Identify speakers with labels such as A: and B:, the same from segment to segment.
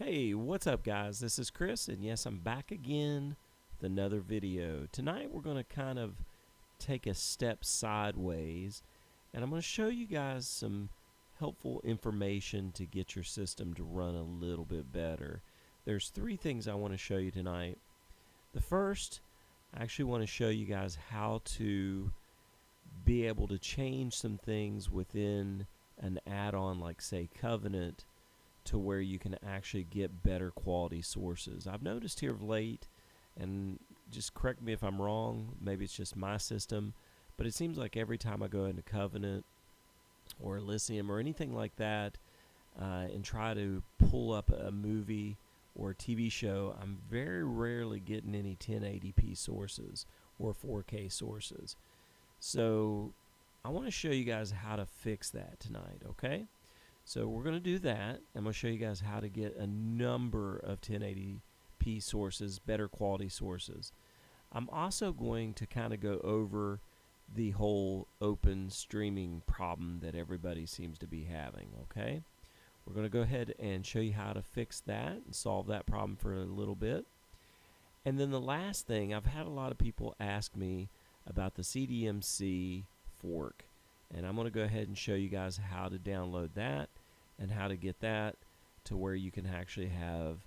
A: Hey, what's up guys? This is Chris, and yes, I'm back again with another video. Tonight we're going to kind of take a step sideways, and I'm going to show you guys some helpful information to get your system to run a little bit better. There's three things I want to show you tonight. The first, I actually want to show you guys how to be able to change some things within an add-on like say Covenant to where you can actually get better quality sources. I've noticed here of late, and just correct me if I'm wrong, maybe it's just my system, but it seems like every time I go into Covenant or Elysium or anything like that and try to pull up a movie or a TV show, I'm very rarely getting any 1080p sources or 4K sources. So I want to show you guys how to fix that tonight, okay? So we're going to do that. I'm going to show you guys how to get a number of 1080p sources, better quality sources. I'm also going to kind of go over the whole open streaming problem that everybody seems to be having, okay? We're going to go ahead and show you how to fix that and solve that problem for a little bit. And then the last thing, I've had a lot of people ask me about the CDMC fork. And I'm going to go ahead and show you guys how to download that and how to get that to where you can actually have,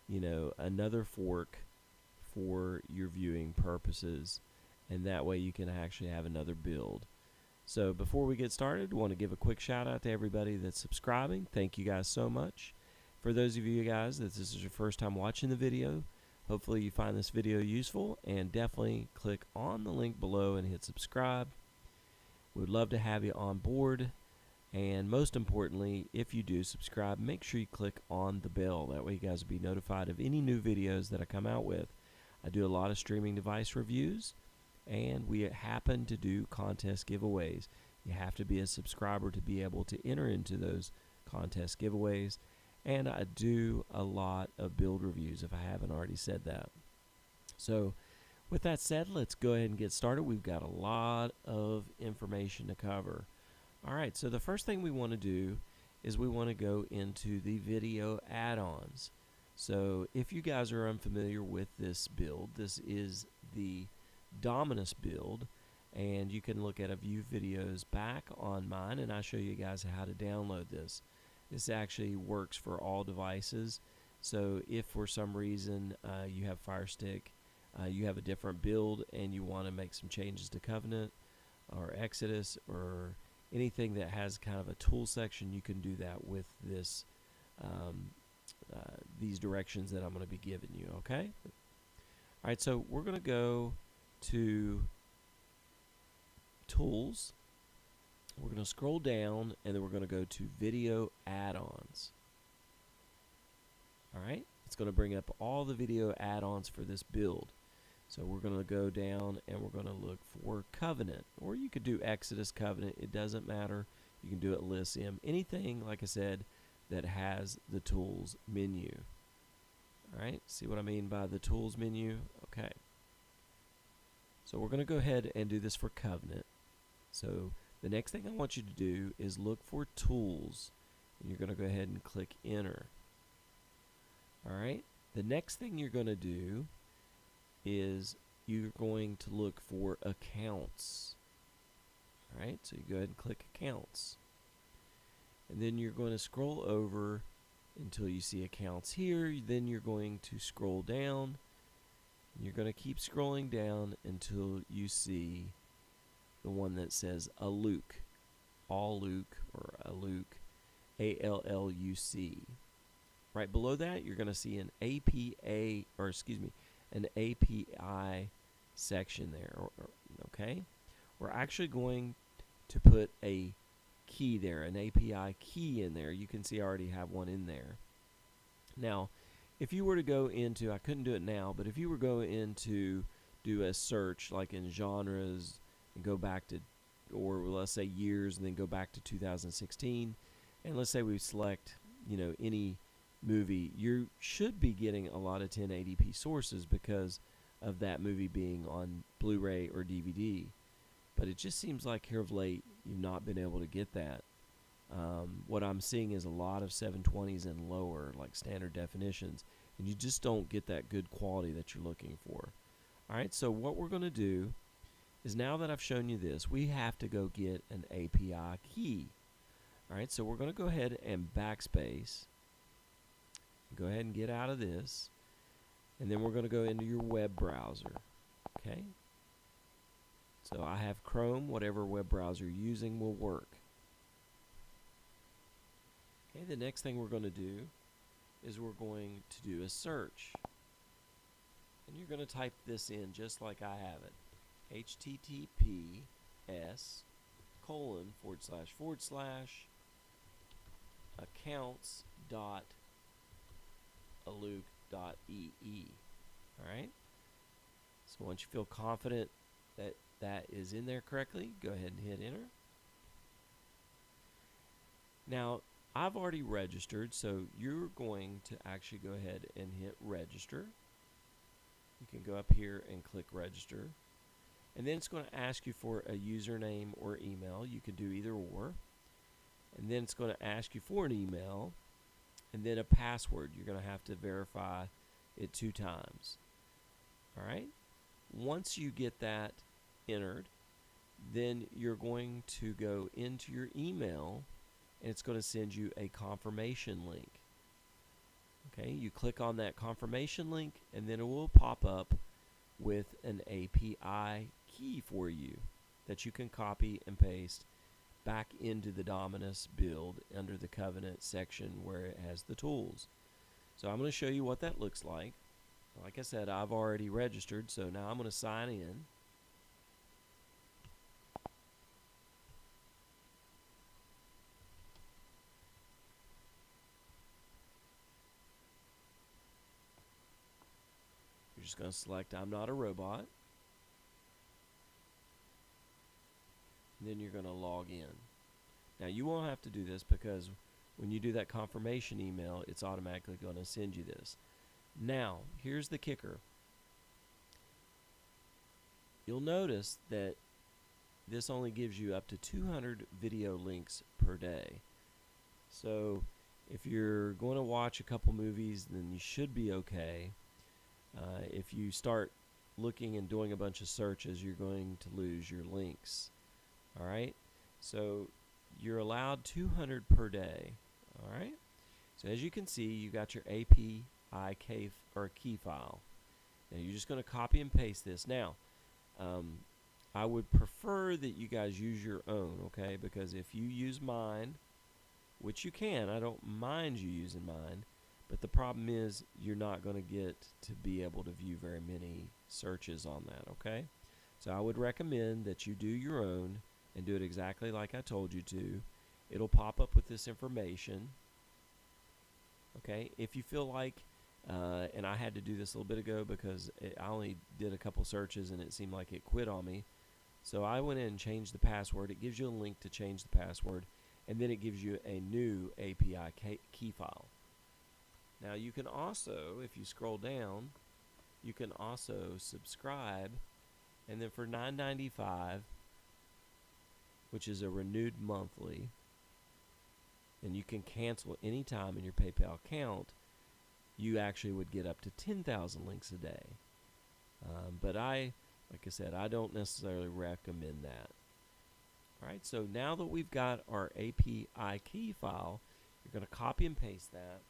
A: you know, another fork for your viewing purposes, and that way you can actually have another build. So before we get started, I want to give a quick shout out to everybody that's subscribing. Thank you guys so much. For those of you guys that this is your first time watching the video, hopefully you find this video useful, and definitely click on the link below and hit subscribe. We'd love to have you on board, and most importantly, if you do subscribe, make sure you click on the bell. That way you guys will be notified of any new videos that I come out with. I do a lot of streaming device reviews, and we happen to do contest giveaways. You have to be a subscriber to be able to enter into those contest giveaways, and I do a lot of build reviews if I haven't already said that. So with that said, let's go ahead and get started. We've got a lot of information to cover. Alright, so the first thing we want to do is we want to go into the video add-ons. So if you guys are unfamiliar with this build, this is the Dominus build, and you can look at a few videos back on mine, and I'll show you guys how to download this. This actually works for all devices, so if for some reason you have Fire Stick, you have a different build and you want to make some changes to Covenant or Exodus or anything that has kind of a tool section, you can do that with this these directions that I'm going to be giving you, okay? Alright, so we're going to go to Tools. We're going to scroll down, and then we're going to go to Video Add-ons. Alright, it's going to bring up all the video add-ons for this build. So we're going to go down and we're going to look for Covenant, or you could do Exodus, Covenant, it doesn't matter. You can do it Elysium, anything, like I said, that has the tools menu. Alright, see what I mean by the tools menu? Okay. So we're going to go ahead and do this for Covenant. So the next thing I want you to do is look for tools, and you're going to go ahead and click enter. Alright, the next thing you're going to do is you're going to look for accounts. Alright, so you go ahead and click accounts. And then you're going to scroll over until you see accounts here. Then you're going to scroll down. And you're going to keep scrolling down until you see the one that says Alluc. Alluc or Alluc. A-L-L-U-C. Right below that, you're going to see an API section there, okay? We're actually going to put a key there, an API key in there. You can see I already have one in there. Now, if you were to go into, I couldn't do it now, but if you were going into do a search like in genres and go back to, or let's say years, and then go back to 2016, and let's say we select, you know, any movie, you should be getting a lot of 1080p sources because of that movie being on Blu-ray or DVD. But it just seems like here of late you've not been able to get that. What I'm seeing is a lot of 720s and lower, like standard definitions, and you just don't get that good quality that you're looking for. All right, so what we're going to do is, now that I've shown you this, we have to go get an API key. All right, so we're going to go ahead and backspace. Go ahead and get out of this, and then we're going to go into your web browser. Okay, so I have Chrome. Whatever web browser you're using will work. Okay, the next thing we're going to do is we're going to do a search, and you're going to type this in just like I have it: https://accounts.aluke.ee. Alright, so once you feel confident that that is in there correctly, go ahead and hit enter. Now, I've already registered, so you're going to actually go ahead and hit register. You can go up here and click register, and then it's going to ask you for a username or email. You can do either or, and then it's going to ask you for an email and then a password. You're going to have to verify it 2 times. Alright, once you get that entered, then you're going to go into your email, and it's going to send you a confirmation link. Okay, you click on that confirmation link, and then it will pop up with an API key for you that you can copy and paste back into the Dominus build under the Covenant section where it has the tools. So I'm going to show you what that looks like. Like I said, I've already registered, so now I'm going to sign in. You're just going to select I'm not a robot. And then you're going to log in. Now, you won't have to do this because when you do that confirmation email, it's automatically going to send you this. Now, here's the kicker. You'll notice that this only gives you up to 200 video links per day. So if you're going to watch a couple movies, then you should be okay. If you start looking and doing a bunch of searches, you're going to lose your links. Alright, so you're allowed 200 per day. Alright, so as you can see, you got your API key file. Now you're just going to copy and paste this. Now, I would prefer that you guys use your own, okay? Because if you use mine, which you can, I don't mind you using mine, but the problem is you're not going to get to be able to view very many searches on that, okay? So I would recommend that you do your own and do it exactly like I told you to. It'll pop up with this information, okay? If you feel like, and I had to do this a little bit ago because I only did a couple searches and it seemed like it quit on me. So I went in and changed the password. It gives you a link to change the password, and then it gives you a new API key file. Now you can also, if you scroll down, you can also subscribe, and then for $9.95, which is a renewed monthly, and you can cancel anytime in your PayPal account, you actually would get up to 10,000 links a day. But like I said, I don't necessarily recommend that. Alright, so now that we've got our API key file, you're going to copy and paste that.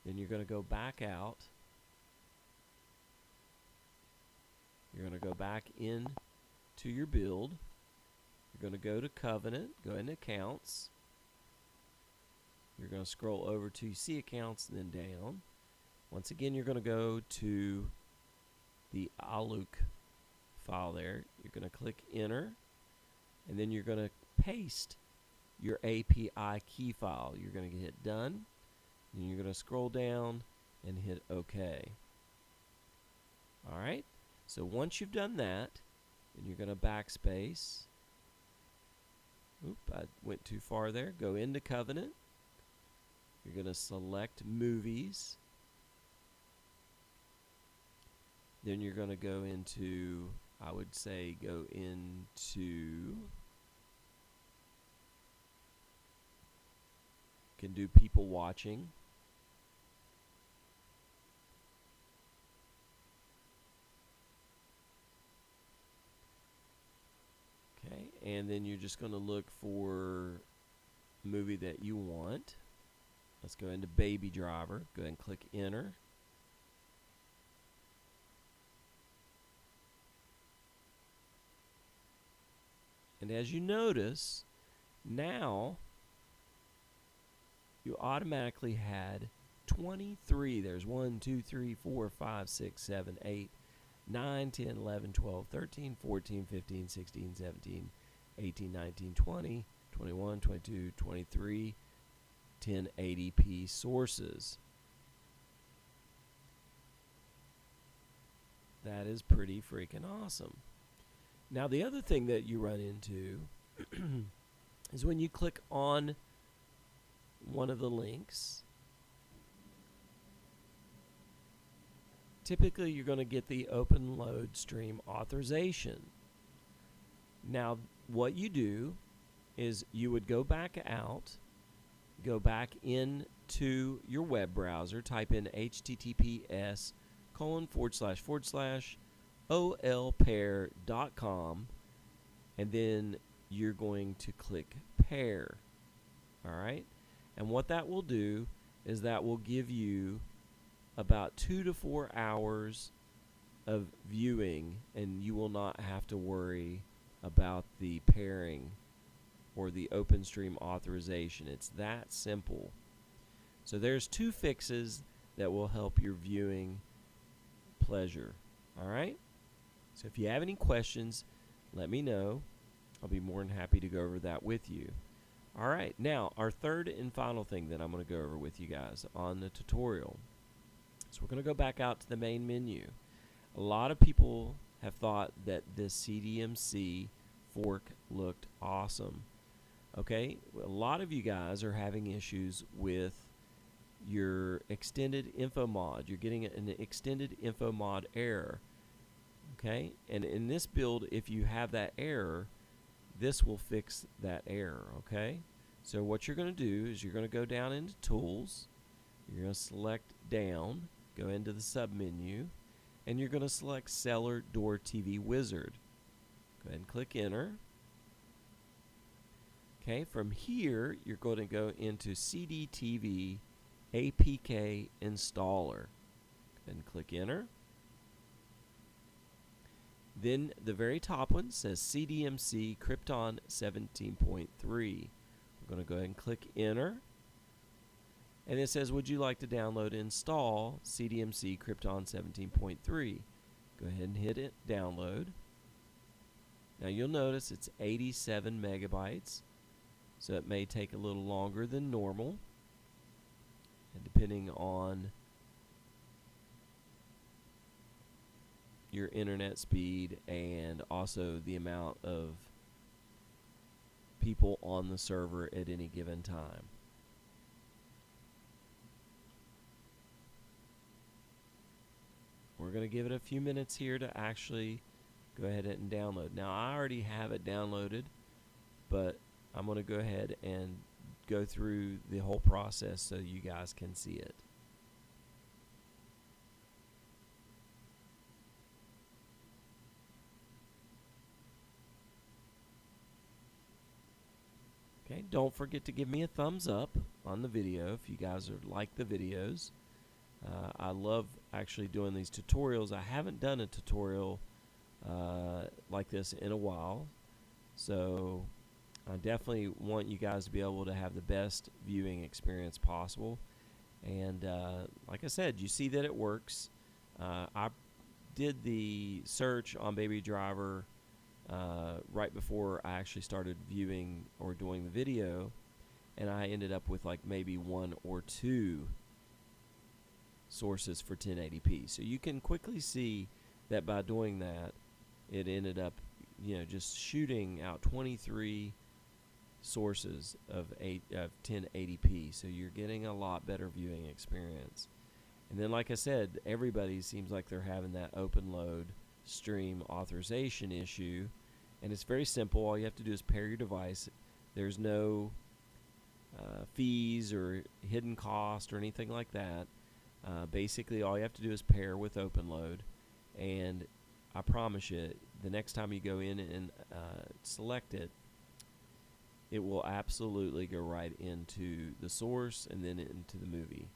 A: Then you're going to go back out. You're going to go back in to your build. You're going to go to Covenant, go into Accounts. You're going to scroll over to See Accounts, and then down. Once again, you're going to go to the Aluke file there. You're going to click Enter, and then you're going to paste your API key file. You're going to hit Done, and you're going to scroll down and hit OK. Alright, so once you've done that, then you're going to backspace. Oop, I went too far there. Go into Covenant. You're going to select Movies. Then you're going to go into, I would say, go into can do people watching. Okay, and then you're just going to look for a movie that you want. Let's go into Baby Driver. Go ahead and click Enter. And as you notice, now you automatically had 23. There's 1, 2, 3, 4, 5, 6, 7, 8, 9, 10, 11, 12, 13, 14, 15, 16, 17, 18, 19, 20, 21, 22, 23 1080p sources. That is pretty freaking awesome. Now the other thing that you run into is when you click on one of the links, typically you're going to get the Openload stream authorization. Now what you do is you would go back out, go back into your web browser, type in https:// olpair.com, and then you're going to click pair. All right, and what that will do is that will give you about 2 to 4 hours of viewing, and you will not have to worry about the pairing or the OpenStream authorization. It's that simple. So there's 2 fixes that will help your viewing pleasure. All right? So if you have any questions, let me know. I'll be more than happy to go over that with you. All right, now our third and final thing that I'm going to go over with you guys on the tutorial. So we're going to go back out to the main menu. A lot of people have thought that this CDMC fork looked awesome. Okay, a lot of you guys are having issues with your extended info mod. You're getting an extended info mod error. Okay, and in this build, if you have that error, this will fix that error. Okay, so what you're going to do is you're going to go down into Tools, you're going to select Down, go into the submenu, and you're going to select Seller Door TV Wizard. Go ahead and click Enter. Okay, from here you're going to go into CDTV APK Installer. Go ahead and click Enter. Then the very top one says CDMC Krypton 17.3. We're going to go ahead and click Enter. And it says, would you like to download and install CDMC Krypton 17.3? Go ahead and hit it, download. Now you'll notice it's 87 megabytes, so it may take a little longer than normal, and depending on your internet speed and also the amount of people on the server at any given time. We're going to give it a few minutes here to actually go ahead and download. Now I already have it downloaded, but I'm going to go ahead and go through the whole process so you guys can see it. Okay, don't forget to give me a thumbs up on the video if you guys like the videos. I love actually doing these tutorials. I haven't done a tutorial like this in a while, so I definitely want you guys to be able to have the best viewing experience possible. And like I said, you see that it works. I did the search on Baby Driver right before I actually started viewing or doing the video, and I ended up with like maybe 1 or 2 sources for 1080p. So you can quickly see that by doing that, it ended up, just shooting out 23 sources of 1080p. So you're getting a lot better viewing experience. And then, like I said, everybody seems like they're having that Openload stream authorization issue, and it's very simple. All you have to do is pair your device. There's no fees or hidden cost or anything like that. Basically, all you have to do is pair with Openload, and I promise you, the next time you go in and select it, it will absolutely go right into the source and then into the movie.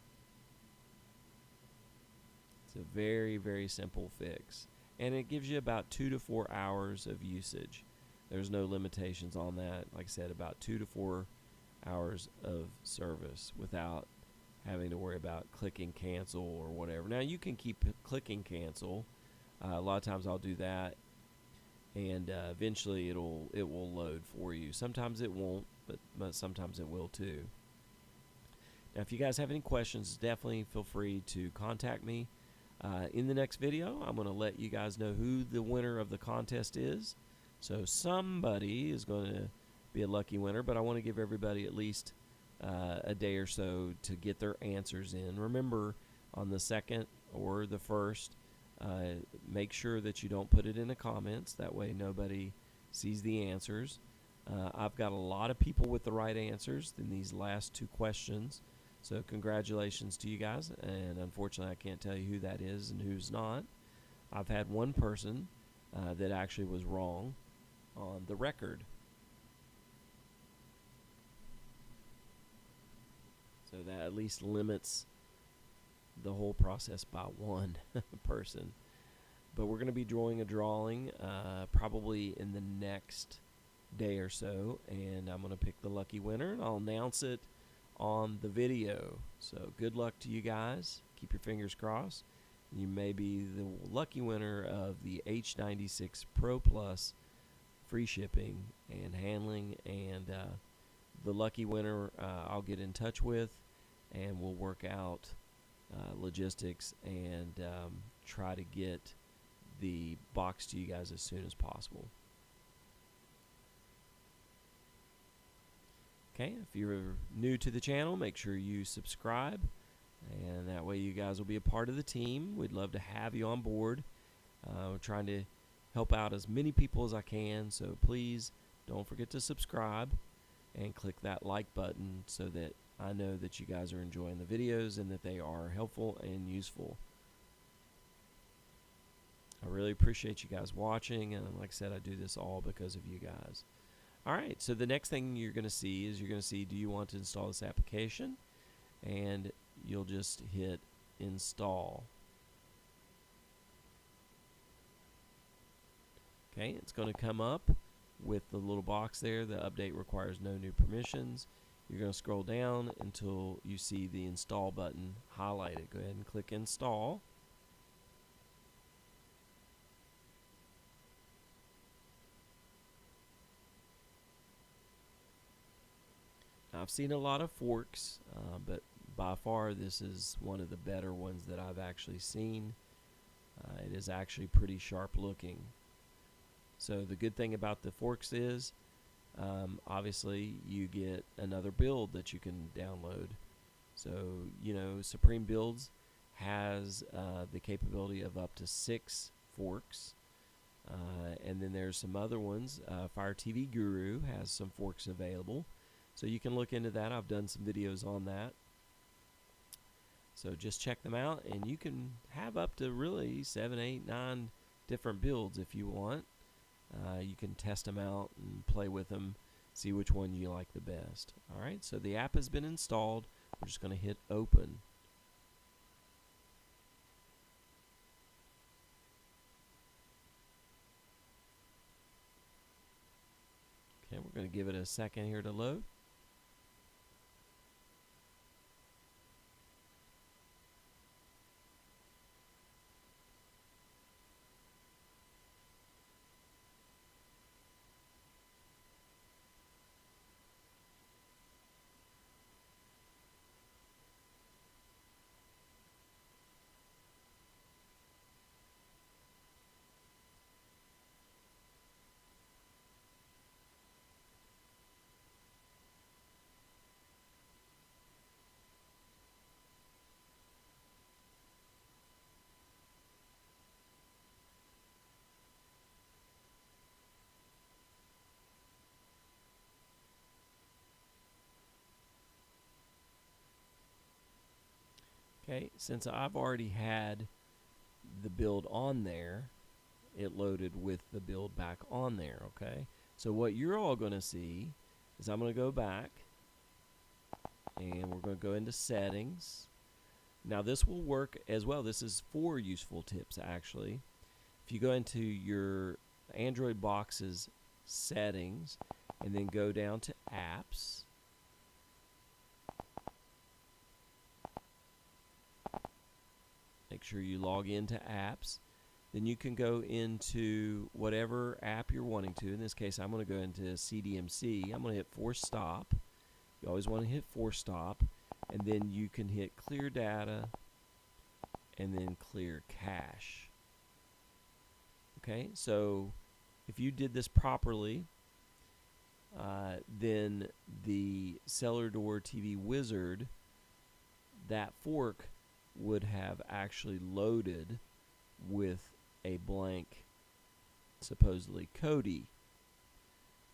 A: It's a very, very simple fix, and it gives you about 2 to 4 hours of usage. There's no limitations on that. Like I said, about 2 to 4 hours of service without having to worry about clicking cancel or whatever. Now you can keep clicking cancel. A lot of times I'll do that, and eventually it will load for you. Sometimes it won't, but sometimes it will too. Now if you guys have any questions, definitely feel free to contact me. In the next video, I'm going to let you guys know who the winner of the contest is. So somebody is going to be a lucky winner, but I want to give everybody at least a day or so to get their answers in. Remember, on the second or the first, make sure that you don't put it in the comments. That way nobody sees the answers. I've got a lot of people with the right answers in these last 2 questions. So congratulations to you guys, and unfortunately I can't tell you who that is and who's not. I've had one person that actually was wrong on the record. So that at least limits the whole process by one person. But we're going to be doing a drawing probably in the next day or so, and I'm going to pick the lucky winner, and I'll announce it on the video. So good luck to you guys. Keep your fingers crossed. You may be the lucky winner of the H96 Pro Plus free shipping and handling, and the lucky winner I'll get in touch with, and we'll work out logistics and try to get the box to you guys as soon as possible. Okay, if you're new to the channel, make sure you subscribe, and that way you guys will be a part of the team. We'd love to have you on board. We're trying to help out as many people as I can, so please don't forget to subscribe and click that like button so that I know that you guys are enjoying the videos and that they are helpful and useful. I really appreciate you guys watching, and like I said, I do this all because of you guys. Alright, so the next thing you're going to see is do you want to install this application? And you'll just hit install. Okay, it's going to come up with the little box there. The update requires no new permissions. You're going to scroll down until you see the install button highlighted. Go ahead and click install. Now, I've seen a lot of forks, but by far this is one of the better ones that I've actually seen. It is actually pretty sharp looking. So the good thing about the forks is obviously you get another build that you can download. So Supreme Builds has the capability of up to 6 forks, and then there's some other ones. Fire TV Guru has some forks available, so you can look into that. I've done some videos on that, so just check them out, and you can have up to really 7, 8, 9 different builds if you want. You can test them out and play with them, see which one you like the best. Alright, so the app has been installed. We're just going to hit open. Okay, we're going to give it a second here to load. Okay, since I've already had the build on there, it loaded with the build back on there. Okay, so what you're all going to see is I'm going to go back and we're going to go into settings. Now this will work as well. This is 4 useful tips actually. If you go into your Android box's settings and then go down to apps, make sure you log into apps. Then you can go into whatever app you're wanting to. In this case, I'm going to go into CDMC. I'm going to hit force stop. You always want to hit force stop, and then you can hit clear data and then clear cache. Okay, so if you did this properly, then the Cellar Door TV Wizard, that fork would have actually loaded with a blank, supposedly Kodi.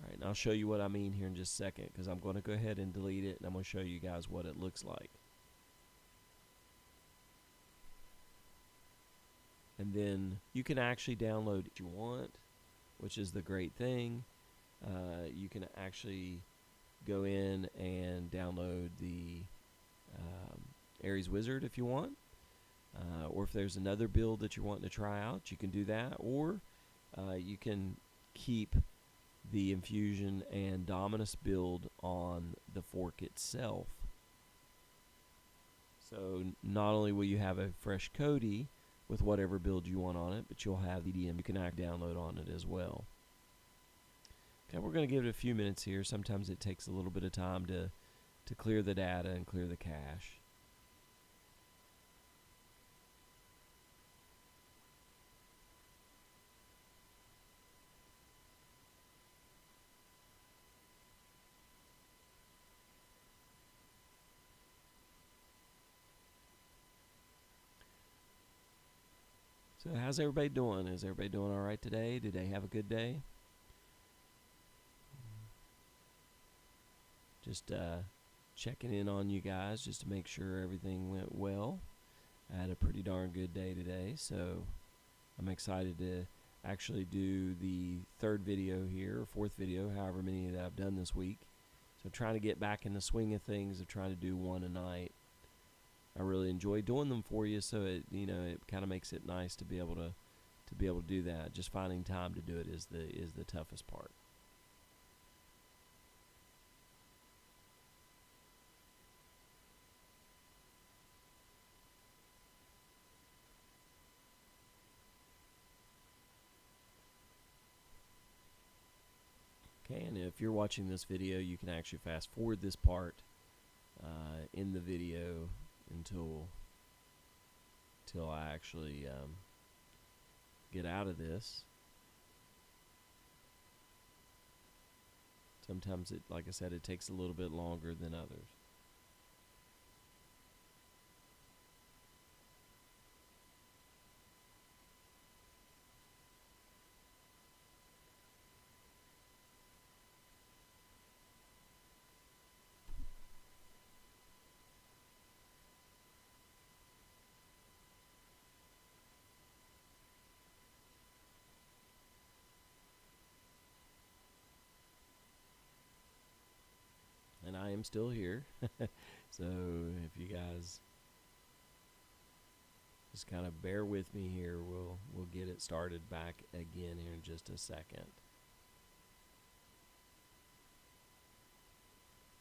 A: Alright, and I'll show you what I mean here in just a second, because I'm going to go ahead and delete it, and I'm going to show you guys what it looks like. And then you can actually download what you want, which is the great thing. You can actually go in and download the Aries Wizard if you want. Or if there's another build that you're wanting to try out, you can do that. Or you can keep the Infusion and Dominus build on the fork itself. So not only will you have a fresh Kodi with whatever build you want on it, but you'll have the CDMC you can download on it as well. Okay, we're going to give it a few minutes here. Sometimes it takes a little bit of time to clear the data and clear the cache. So how's everybody doing? Is everybody doing all right today? Did they have a good day? Just checking in on you guys just to make sure everything went well. I had a pretty darn good day today, so I'm excited to actually do the 3rd video here, or 4th video, however many that I've done this week. So trying to get back in the swing of things of trying to do one a night. I really enjoy doing them for you, so it it kind of makes it nice to be able to do that. Just finding time to do it is the toughest part. Okay, and if you're watching this video, you can actually fast forward this part in the video until I actually get out of this. Sometimes it, like I said, it takes a little bit longer than others. And I am still here. So if you guys just kind of bear with me here, we'll get it started back again here in just a second.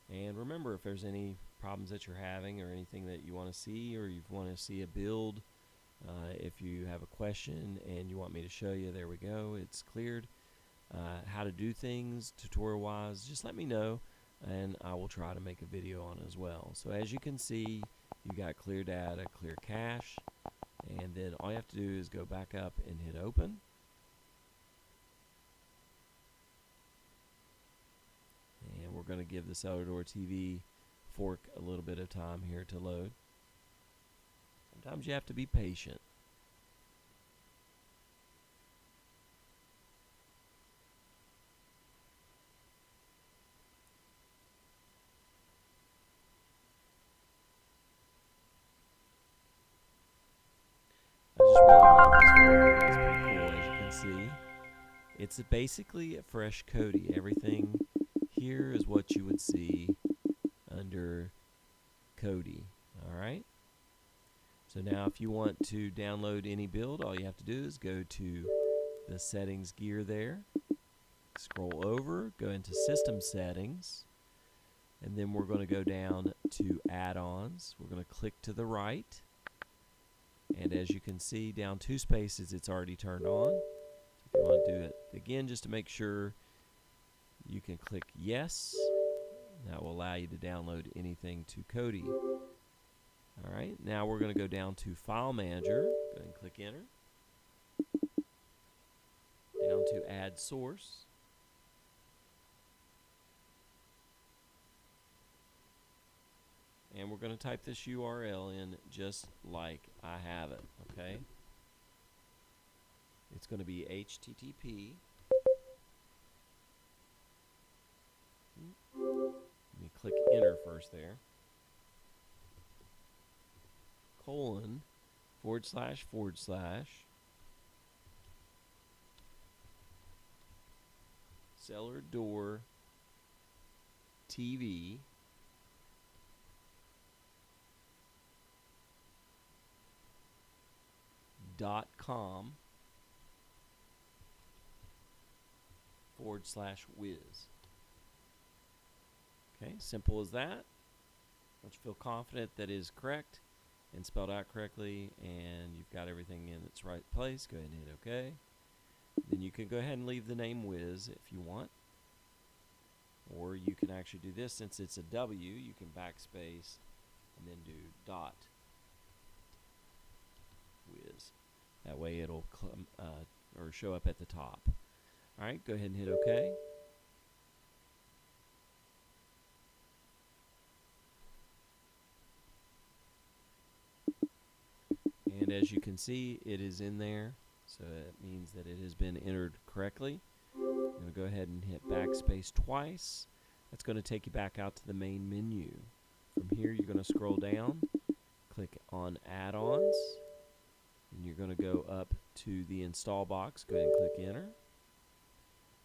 A: And remember, if there's any problems that you're having or anything that you want to see, or you want to see a build, if you have a question and you want me to show you, there we go, it's cleared. How to do things tutorial wise, just let me know and I will try to make a video on it as well. So as you can see, you got clear data, clear cache, and then all you have to do is go back up and hit open. And we're going to give the Cellar Door TV fork a little bit of time here to load. Sometimes you have to be patient. just really love this for you. It's pretty cool, as you can see. It's basically a fresh Kodi. Everything here is what you would see under Kodi. All right. So now if you want to download any build, all you have to do is go to the settings gear there, scroll over, go into system settings, and then we're going to go down to add-ons. We're going to click to the right, and as you can see down 2 spaces, it's already turned on. If you want to do it again just to make sure, you can click yes. That will allow you to download anything to Kodi. Alright, now we're going to go down to File Manager. Go ahead and click Enter. Down to Add Source. And we're going to type this URL in just like I have it, okay? It's going to be HTTP. Let me click Enter first there. :// cellar door TV .com /whiz. Okay, simple as that. Once you feel confident that is correct and spelled out correctly and you've got everything in its right place, go ahead and hit OK. Then you can go ahead and leave the name Whiz if you want. Or you can actually do this, since it's a W, you can backspace and then do .whiz. That way it'll or show up at the top. Alright, go ahead and hit OK. And as you can see, it is in there, so it means that it has been entered correctly. I'm going to go ahead and hit backspace twice. That's going to take you back out to the main menu. From here, you're going to scroll down, click on Add-ons, and you're going to go up to the install box. Go ahead and click Enter.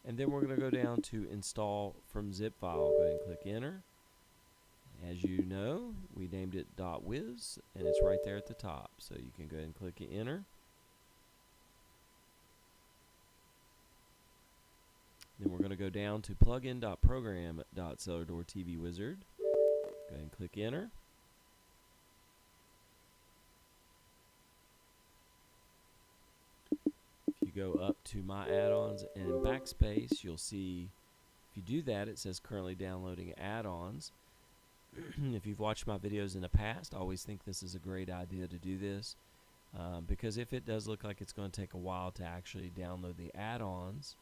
A: And then we're going to go down to Install from Zip File. Go ahead and click Enter. As you know, we named it .whiz, and it's right there at the top. So you can go ahead and click Enter. Then we're going to go down to plugin.program.cellardoorTVWizard. Go ahead and click Enter. If you go up to My Add-ons and in backspace, you'll see, if you do that, it says currently downloading add-ons. If you've watched my videos in the past, I always think this is a great idea to do this, because if it does look like it's going to take a while to actually download the add-ons,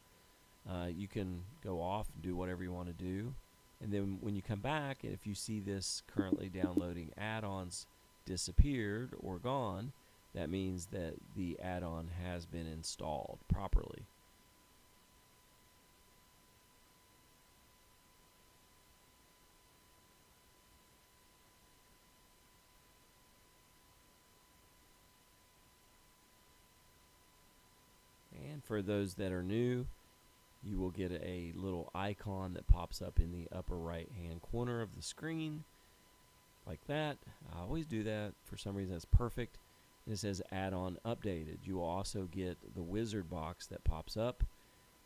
A: you can go off and do whatever you want to do, and then when you come back, if you see this currently downloading add-ons disappeared or gone, that means that the add-on has been installed properly. And for those that are new, you will get a little icon that pops up in the upper right hand corner of the screen like that. I always do that. For some reason, it's perfect. And it says add-on updated. You will also get the wizard box that pops up.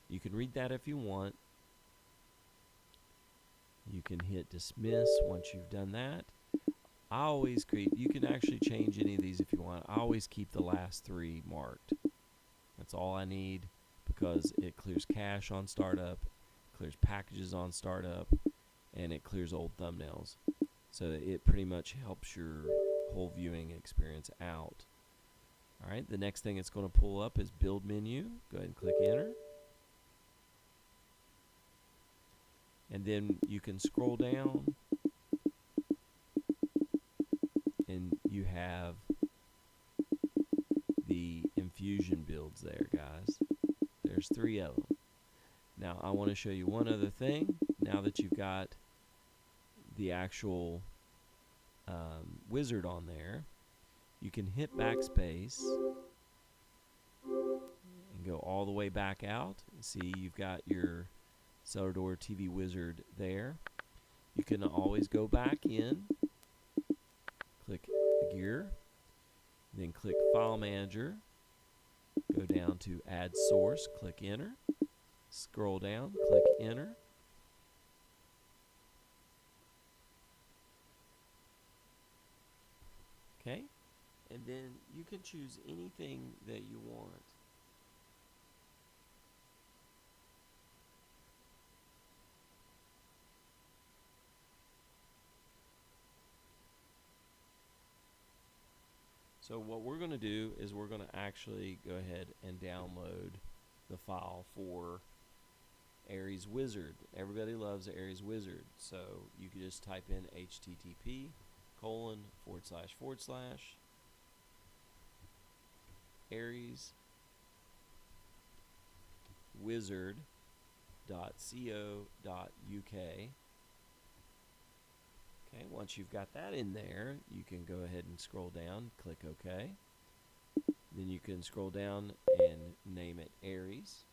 A: You can read that if you want. You can hit dismiss once you've done that. I always create, you can actually change any of these if you want. I always keep the last 3 marked. That's all I need, because it clears cache on startup, clears packages on startup, and it clears old thumbnails. So it pretty much helps your whole viewing experience out. Alright, the next thing it's going to pull up is build menu. Go ahead and click enter. And then you can scroll down and you have the infusion builds there, guys. There's 3 of them. Now I want to show you one other thing. Now that you've got the actual wizard on there, you can hit backspace Go all the way back out. See, you've got your Cellar Door TV Wizard there. You can always go back in, click the gear, then click File Manager, go down to Add Source, click Enter, scroll down, click Enter. Okay, and then you can choose anything that you want. So what we're going to do is we're going to actually go ahead and download the file for Aries Wizard. Everybody loves Aries Wizard, so you can just type in http:// arieswizard.co.uk. Okay, once you've got that in there, you can go ahead and scroll down, click OK. Then you can scroll down and name it Aries.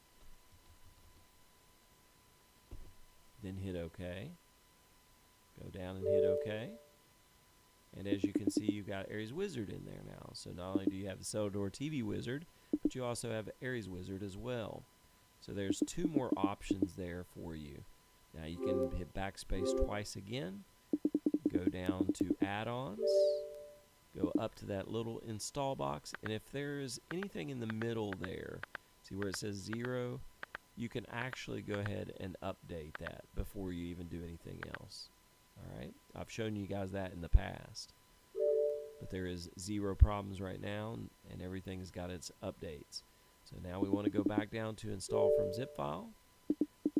A: Then hit OK. Go down and hit OK. And as you can see, you've got Aries Wizard in there now. So not only do you have the Cellar Door TV Wizard, but you also have Aries Wizard as well. So there's two more options there for you. Now you can hit backspace twice again. Go down to Add-ons, go up to that little install box, and if there's anything in the middle there, see where it says 0, you can actually go ahead and update that before you even do anything else. Alright, I've shown you guys that in the past, but there is 0 problems right now, and everything's got its updates. So now we want to go back down to install from zip file.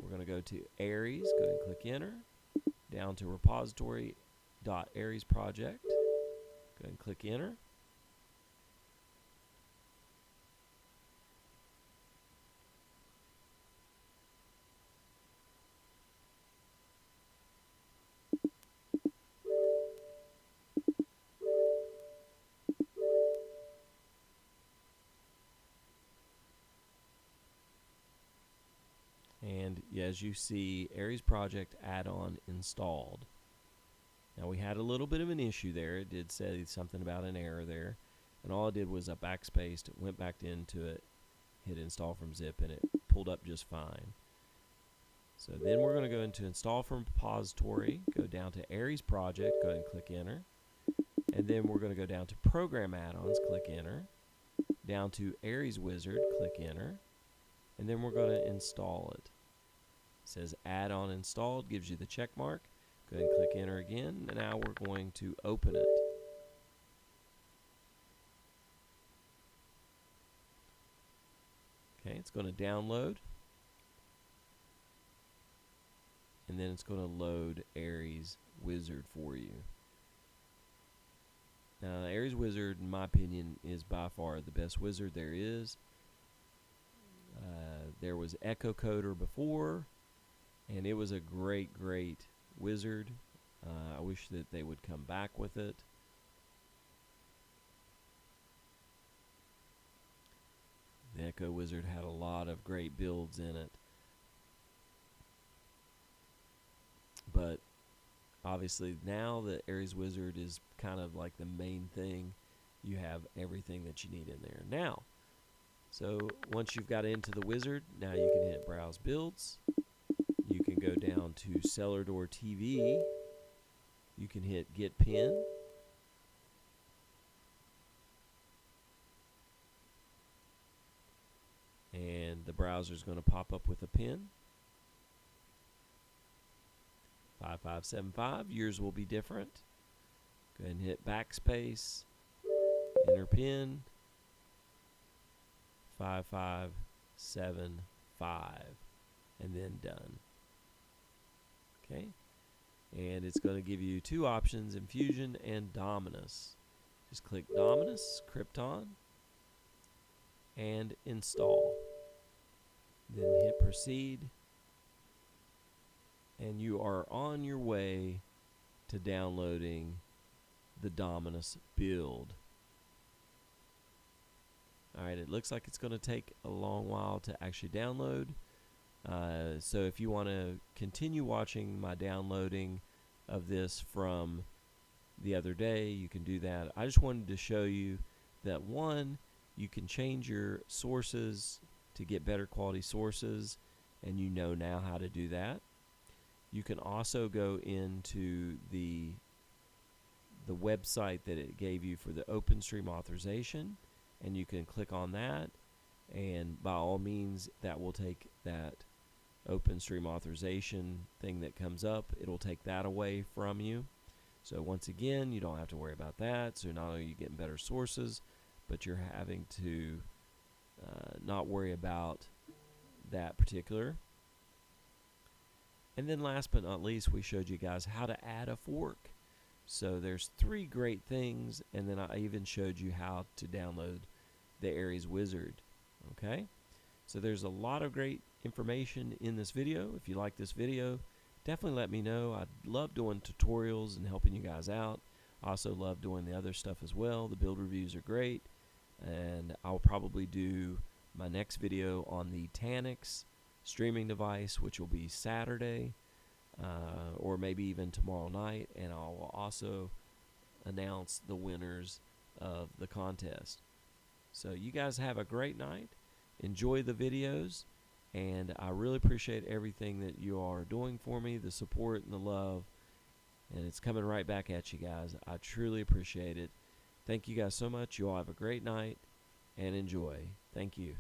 A: We're going to go to Aries, go ahead and click enter, down to repository.aries project, go ahead and click enter. And as you see, Aries project add-on installed. Now we had a little bit of an issue there. It did say something about an error there, and all I did was I backspaced, went back into it, hit install from zip, and it pulled up just fine. So then we're going to go into install from repository, go down to Aries project, go ahead and click enter, and then we're going to go down to program add-ons, click enter, down to Aries Wizard, click enter, and then we're going to install it. It says add-on installed, gives you the check mark. Go ahead and click enter again, and now we're going to open it. Okay, it's going to download, and then it's going to load Aries Wizard for you. Now, Aries Wizard, in my opinion, is by far the best wizard there is. There was Echo Coder before, and it was a great wizard. I wish that they would come back with it. The Echo Wizard had a lot of great builds in it. But obviously now the Aries Wizard is kind of like the main thing. You have everything that you need in there. Now, so once you've got into the wizard, now you can hit Browse Builds. You can go down to Cellar Door TV. You can hit Get Pin. And the browser is going to pop up with a pin. 5575. Yours will be different. Go ahead and hit backspace. Enter pin. 5575. And then done. Okay. And it's going to give you two options, Infusion and Dominus. Just click Dominus, Krypton, and install. Then hit proceed, and you are on your way to downloading the Dominus build. Alright, it looks like it's going to take a long while to actually download. So if you want to continue watching my downloading of this from the other day, you can do that. I just wanted to show you that, one, you can change your sources to get better quality sources, and you know now how to do that. You can also go into the website that it gave you for the OpenStream authorization, and you can click on that, and by all means that will take that OpenStream authorization thing that comes up, it'll take that away from you. So once again, you don't have to worry about that. So not only are you getting better sources, but you're having to not worry about that particular. And then last but not least, we showed you guys how to add a fork. So there's 3 great things, and then I even showed you how to download the Aries Wizard. Okay, so there's a lot of great information in this video. If you like this video, definitely let me know. I love doing tutorials and helping you guys out. I also love doing the other stuff as well. The build reviews are great, and I'll probably do my next video on the Tanix streaming device, which will be Saturday, or maybe even tomorrow night, and I'll also announce the winners of the contest. So you guys have a great night. Enjoy the videos, and I really appreciate everything that you are doing for me, the support and the love, and it's coming right back at you guys. I truly appreciate it. Thank you guys so much. You all have a great night and enjoy. Thank you.